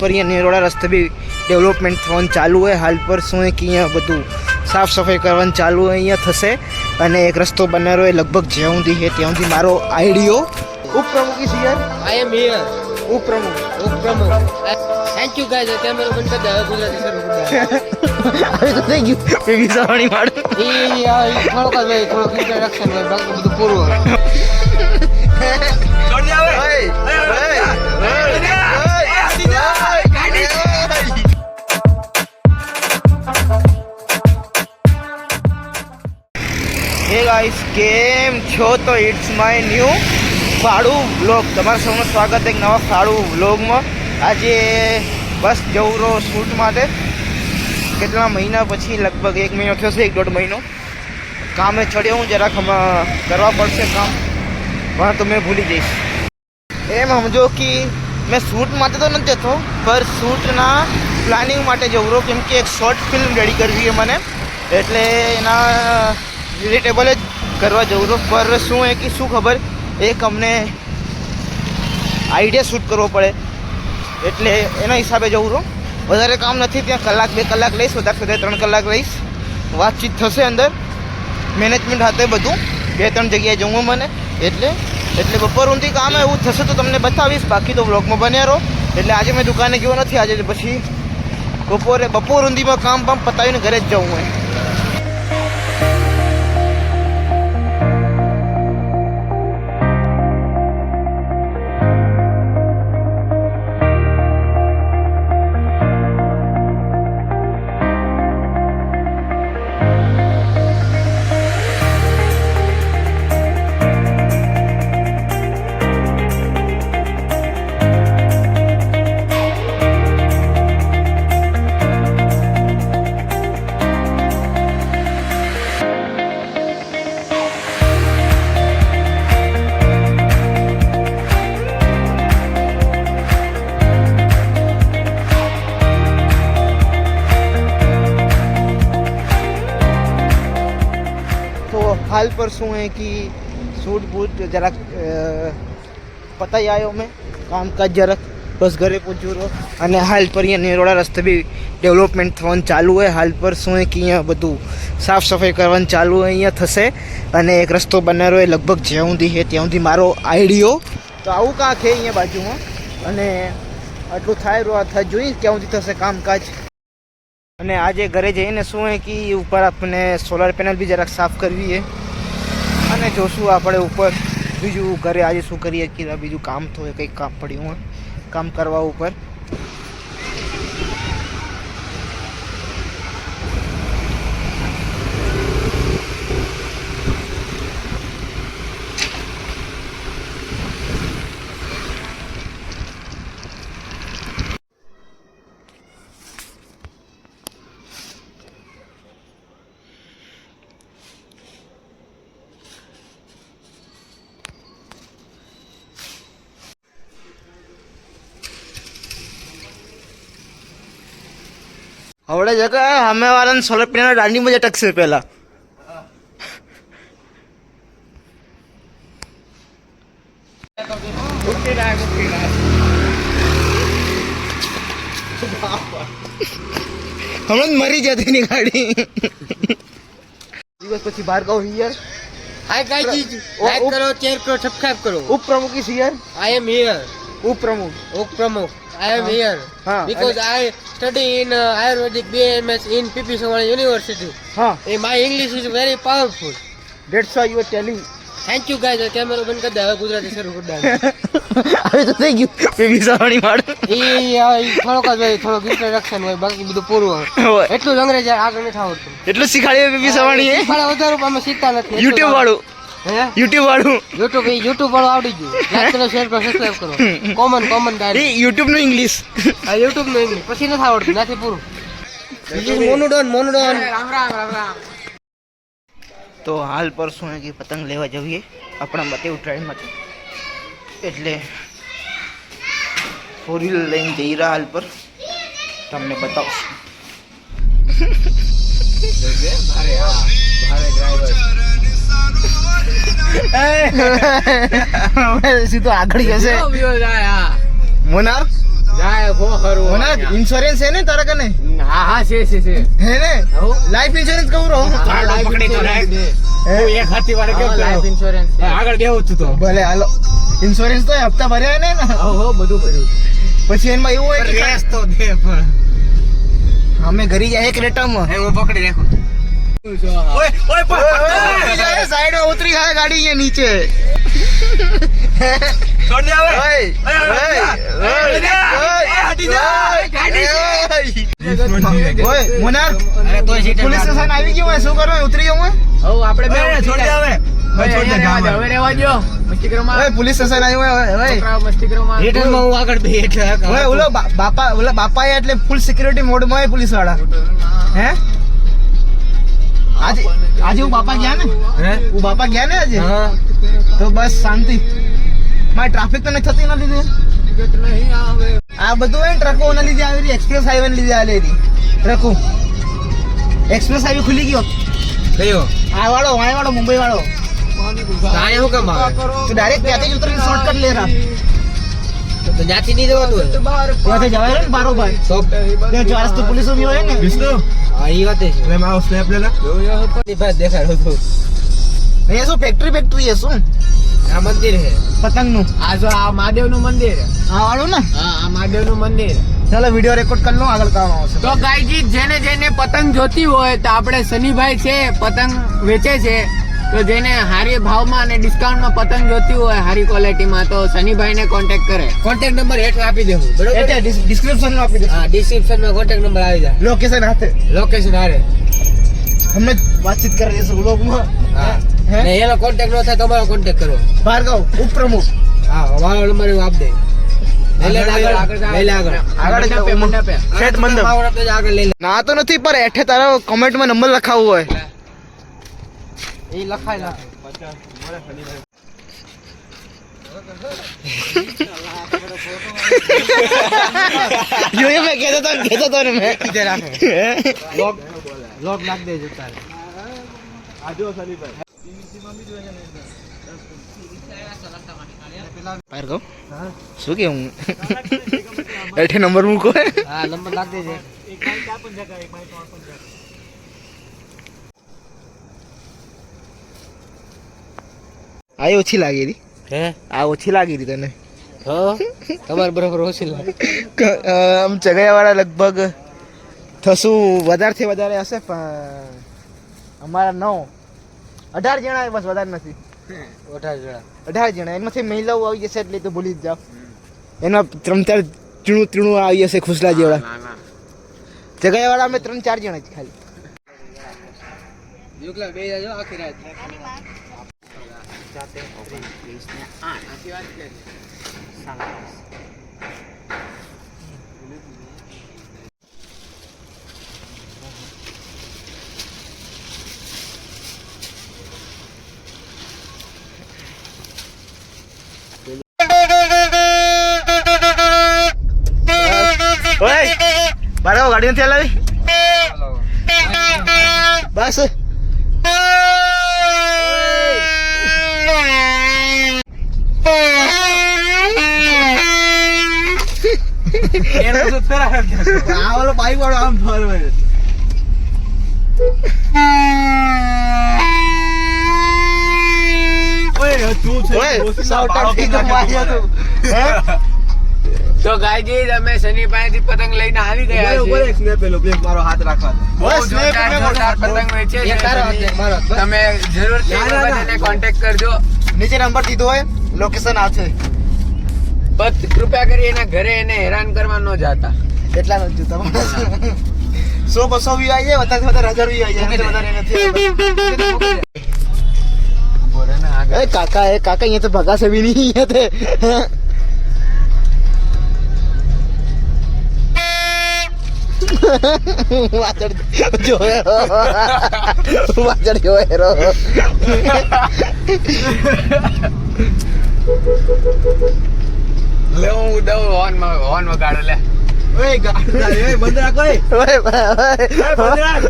पर ये नेरोड़ा रस्ते भी डेवलपमेंट થવાનું ચાલુ હોય હાલ પર શું है कि અહીંયા બધું સાફ સફાઈ કરવાનું ચાલુ હોય અહીંયા થશે અને એક રસ્તો બનાવ્યો હોય લગભગ જ્યાં સુધી છે ત્યાં સુધી મારો આઈડિયો ઉપપ્રમુખ is here. I am here. ઉપપ્રમુખ Thank you guys. કેમેરો બંધ કરી દે હવે ગુજરાતી શરૂ કરી હવે તો થઈ ગયું પીવી સવાણી મારું દે થોડોક જ હોય થોડોક ઇન્ટ્રોડક્શન હોય બાકી બધું પૂરું હોય હે ગાઈસ કેમ છો તો ઇટ્સ માય ન્યૂ ફાળું વ્લોગ તમારા સૌનું સ્વાગત એક નવા ફાળું વ્લોગમાં આજે બસ જવું રહો શૂટ માટે કેટલા મહિના પછી લગભગ 1 મહિનો થયો છે 1.5 મહિનો કામે ચડ્યો હું જરાક કરવા પડશે કામ પણ તો મેં ભૂલી જઈશ એમ સમજો કે મેં શૂટ માટે તો નથી જતો પર શૂટના પ્લાનિંગ માટે જવું રહો કેમ કે એક શોર્ટ ફિલ્મ રેડી કરવી છે મને એટલે એના રિલેટેબલ જ કરવા જવું રહો પર શું है कि શું ખબર એક અમને આઈડિયા શૂટ કરવો પડે એટલે એના હિસાબે જવું રહો વધારે કામ નથી ત્યાં કલાક 2 કલાક લઈશ વધારે 3 કલાક લઈશ વાતચીત થશે અંદર મેનેજમેન્ટ હાથે બધું 2-3 જગ્યાએ જવું મને એટલે બપોર ઊંધી કામ એવું થશે તો તમને બતાવીશ બાકી તો વ્લોગમાં બન્યા રહો એટલે આજે મેં દુકાને ગયો નથી આજે પછી બપોર ઊંધીમાં કામ પતાવીને ઘરે જ જવું હોય हाल पर શું है कि सूट बूट જરાક પતાઈ આવ્યો મેં કામકાજ જરાક બસ ઘરે પહોંચ્યો રહ્યો અને હાલ પર અહીંયા નેરોડા રસ્તે બી ડેવલપમેન્ટ થવાનું ચાલુ હોય હાલ પર શું है कि અહીંયા બધું સાફ સફાઈ કરવાનું ચાલુ હોય અહીંયા થશે અને એક રસ્તો બનાવ્યો હોય લગભગ જ્યાં સુધી છે ત્યાં સુધી મારો આઈડિયો તો આવું કાંક છે અહીંયા બાજુમાં અને આટલું થાય રહ્યું જોઈએ ક્યાં સુધી થશે કામકાજ અને આજે ઘરે જઈને શું है कि ઉપર આપણે સોલાર પેનલ બી જરાક સાફ કરવી છે અને જોશું આપણે ઉપર બીજું ઘરે આજે શું કરીએ કે બીજું કામ તો કંઈક કામ પડ્યું હોય કામ કરવા ઉપર હવડે જગા અમે વાળાને સોલર પેનલ દાંડીમાં જ અટકશે પહેલા હમણાં મરી જતી ની ગાડી દિવસ પછી બહાર ગાવ હિયર હાય ગાઈઝ લાઈક કરો શેર કરો સબસ્ક્રાઇબ કરો ઉપપ્રમુખ is here. I am here. ઉપપ્રમુખ I am here because I study in Ayurvedic BMS in PP Savani University. My English is very powerful. That's why you are telling. Thank you guys. કેમેરો બંધ કરી દે હવે ગુજરાતી શરૂ કરી દે હવે તો થઈ ગયું પીવી સવાણી મારું થોડોક જ હોય થોડોક ઇન્ટ્રોડક્શન હોય બાકી બધું પૂરું હોય એટલું અંગ્રેજી આગળ નથી આવડતું એટલું શીખાડ્યું પીવી સવાણી વધારે અમે શીખતા નથી યુટ્યુબ વાળું યુટ્યુબ વાળું આવડી ગયું લાઈક કરો શેર કરો સબસ્ક્રાઇબ કરો કોમન ડાયરેક્ટ યુટ્યુબ નું ઇંગ્લિશ યુટ્યુબ નું ઇંગ્લિશ પછી નથી આવડતું નથી પૂરું મોનોડોન રામ રામ તો હાલ પર શું है कि પતંગ લેવા જઈએ આપણા માટે ઉત્તરાયણ એટલે 4 વ્હીલર લઈને જઈ રહ્યા હાલ પર તમને બતાવશું સીધો આગળ જશે મોનાર જાય બહુ ખરું હોના ઇન્સ્યોરન્સ है ने तारा कने હા હા છે है ने હો लाइफ इंश्योरेंस कहू रो લાઈફ પકડી તો રાખ. ઇન્સ્યોરન્સ એક હાથી વાળે કેમ લાઈફ ઇન્સ્યોરન્સ આગળ બેહું છું તો ભલે હાલો ઇન્સ્યોરન્સ તો હપ્તા ભર્યા ને હો બધું કર્યું પછી એમાં એવું હોય કે રેસ તો દે પણ અમે ઘરી જાય એક રેટામાં એ હું પકડી રાખું ઓય ઓય પણ સાઈડ માં ઉતરી જાય ગાડી અહીંયા નીચે છોડ દે હવે ઓય ઓય મોનાર અરે તોય સીટ પોલીસ સ્ટેશન આવી ગયું હોય શું કરવા ઉતરી જાઉં હો આપણે બે છોડ દે હવે છોડ દે ગામ હવે રહેવા દો મસ્તી કરો માં ઓય પોલીસ સ્ટેશન આવ્યું હોય ઓય છોકરાઓ મસ્તી કરો માં રિટર્ન માં હું આગળ બે એટલે ઓય ઓલો બાપા એટલે ફૂલ સિક્યુરિટી મોડ માં હોય પોલીસ વાળા હે આજે હું બાપા ગયા ને હે હું બાપા ગયા ને આજે હા તો બસ શાંતિ મારી ટ્રાફિક તો નથી થતી એના લીધે આ બધું હોય ને ટ્રકો ના લીધે આવી રહી એક્સપ્રેસ હાઈવે લીધે આલે રહી ટ્રકો એક્સપ્રેસ હાઈવે ખુલી ગયો કયો આ વાળો મુંબઈ વાળો તારે હું કેમ આવે તો ડાયરેક્ટ ત્યાંથી જ ઉતરીને શોર્ટકટ લે રહા તો ત્યાંથી નહીં જવાતું હોય ત્યાંથી જવાય ને બારોબાર તો ત્યાં ચોરસ તો પોલીસ ઉભી હોય ને વિષ્ણુ હા એ વાત છે એટલે મારો સ્નેપ લે ભાઈ દેખાડો તો અહીંયા શું ફેક્ટરી છે શું આ મંદિર છે પતંગ નું આ જો આ મહાદેવ નું મંદિર આ વાળું ને હા આ મહાદેવ નું મંદિર ચાલો વિડીયો રેકોર્ડ કરી લો આગળ કામ આવશે તો ગાયજી જેને પતંગ જોતી હોય તો આપણે શનિભાઈ છે પતંગ વેચે છે તો જેને હારી ભાવમાં અને ડિસ્કાઉન્ટમાં પતંગ જોતી હોય હારી ક્વોલિટીમાં તો શનિભાઈને કોન્ટેક્ટ કરે કોન્ટેક્ટ નંબર હેઠળ આપી દેવું બરોબર એટલે ડિસ્ક્રિપ્શનમાં આપી દે હા ડિસ્ક્રિપ્શન માં કોન્ટેક્ટ નંબર આવી જાય લોકેશન હાથે લોકેશન હારે હમને વાતચીત કરી દઈશું વ્લોગમાં હા હે? ને એનો કોન્ટેક્ટ ન થાય તમારો કોન્ટેક્ટ કરો ભાર્ગવ ઉપપ્રમુખ હા મારો નંબર હું આપી દે લઈ લે આગળ લઈ લે આગળ આગળ જાઓ. મંડપે શેઠ મંડપ. મારો આપે આગળ લઈ લે ના તો નથી પર હેઠે તારા કમેન્ટમાં નંબર લખાવવો હોય એ લખાય જો એ મેં કહેતો તો ને મેં કીધે રાખે લોક નાખ દેજો તારે ભાર્ગવ શું કેવું હેઠે નંબર મૂકો હા નંબર નાખ દેજે આ ઓછી લાગી હતી હે આ ઓછી લાગી હતી તને હા તમારે બરોબર ઓછી લાગે આમ ચગાયાવાળા લગભગ થશું વધારેથી વધારે હશે પણ અમારા 18 જણા બસ વધારે નથી 18 જણા એમાંથી મહિલાઓ આવી જશે એટલે તો ભૂલી જ જાઓ એના 3-4 ચીણું આવી જશે ખુસલા જેવડા ચગાયાવાળા અમે 3-4 જણા જ ખાલી યુગલા બે જાજો આખી રાત ઓય બારો ગાડી નથી હલાવી બસ આ વાળો બાઈક વાળો આમ ફરવે તો ગાયજી અમે શનિ પાસેથી પતંગ લઈને આવી ગયા છીએ મારો હાથ રાખવા બહુ જોરદાર પતંગ વેચે છે શનિ. તમે જરૂરથી એ બધાને કોન્ટેક્ટ કરજો નીચે નંબર દીધો હોય લોકેશન આ છે બસ કૃપયા કરી એના ઘરે એને હેરાન કરવા ન જાતા એટલા નથી તમારે 100-200 વ્યૂ આવી જાય વધારે 1000 વ્યૂ આવી જાય વધારે નથી ए काका ये तो भगा से भी नहीं है थे वाचड़ जो है वाचड़ जो है रो લે હું દઉં હોર્ન વગાડો લે ઓય ગાડી ઓય બંધ રાખ ઓય ओए બંધ રાખ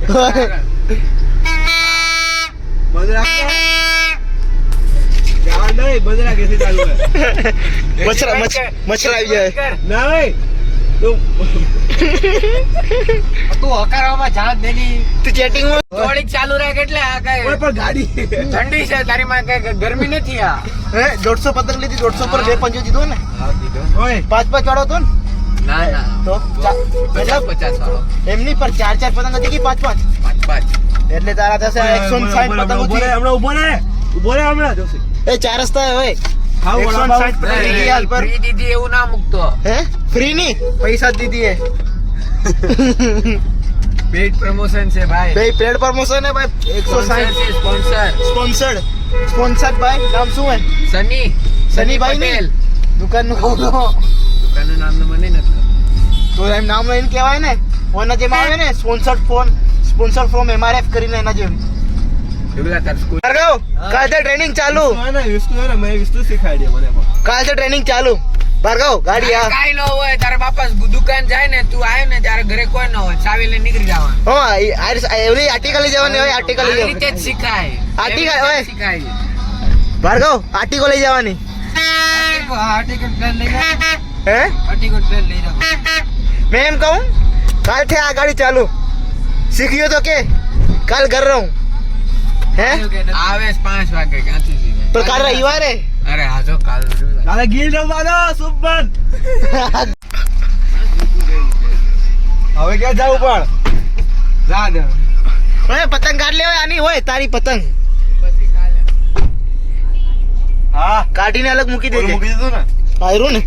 બંધ રાખ જાન નહીં બંધ રાખ એસી ચાલુ હે मच्छर આવી જાય ના ઓય તું હકારવામાં જાન દેની તું ચેટિંગ માં થોડીક ચાલુ રાખ એટલે આ કઈ પણ ગાડી ઠંડી છે તારી માં કઈ ગરમી નથી આ હે 150 પતંગ લીધી 150 પર 2 પંજો દીધો ને ઓય 5 વાળો હતો ને ના ના તો પચાસ 50 વાળો એમની પર 4 પતંગ હતી કે 5 એટલે તારા થશે 160 પતંગ હતી હમણાં ઉભો રે હમણાં જોશે એ 4 રસ્તા હોય ખાવ 160 પતંગ લીધી હાલ પર ફ્રી દીધી એવું ના મૂકતો હે ફ્રી ની પૈસા જ દીધી હે પેડ પ્રમોશન છે ભાઈ બે પેડ પ્રમોશન હે ભાઈ 160 સ્પોન્સર સ્પોન્સર્ડ ભાઈ નામ શું હે સની ભાઈ ની પટેલ દુકાન નું કહો દુકાનનું નામ તો મને નથી ખબર. તો એમ નામ લઈને કહેવાય ને ઓના જેમ આવે ને સ્પોન્સર ફ્રોમ MRF કરીને એના જેમ એવલા તાર સ્કૂલ ભાર્ગવ કાલથી ટ્રેનિંગ ચાલુ મેં વિસ્તુ શીખાડી મને પણ કાલથી ટ્રેનિંગ ચાલુ ભાર્ગવ ગાડી આ કાઈ ન હોય તારા બાપા દુકાન જાય ને તું આવ્યો ને ત્યારે ઘરે કોઈ ન હોય ચાવી લઈને નીકળી જવાનું હા એવરી આર્ટિકલ જવાની હોય આર્ટિકલ આવી લઈ રીતે જ શીખાય આર્ટિકલ એવી રીતે જ ઓય. શીખાય ભાર્ગવ આર્ટિકલ લઈ જવાની હે मैं एम कहूँ काल थे आ गाड़ी चालू सीखियो तो के काल कर रहा हूँ हैं આવે 5 વાગે ક્યાંથી શીખાય पर काल रविवार है અરે હાજો કાલ રવિવાર. કાલે ગીર રમવાનો સુપર હવે ક્યાં જાવું પણ જા દે ओए पतंग काट ले ओए आनी होए तारी पतंग પછી કાલે હા काटी ने अलग मुकी दे મૂકી દીધું ને आयरू ने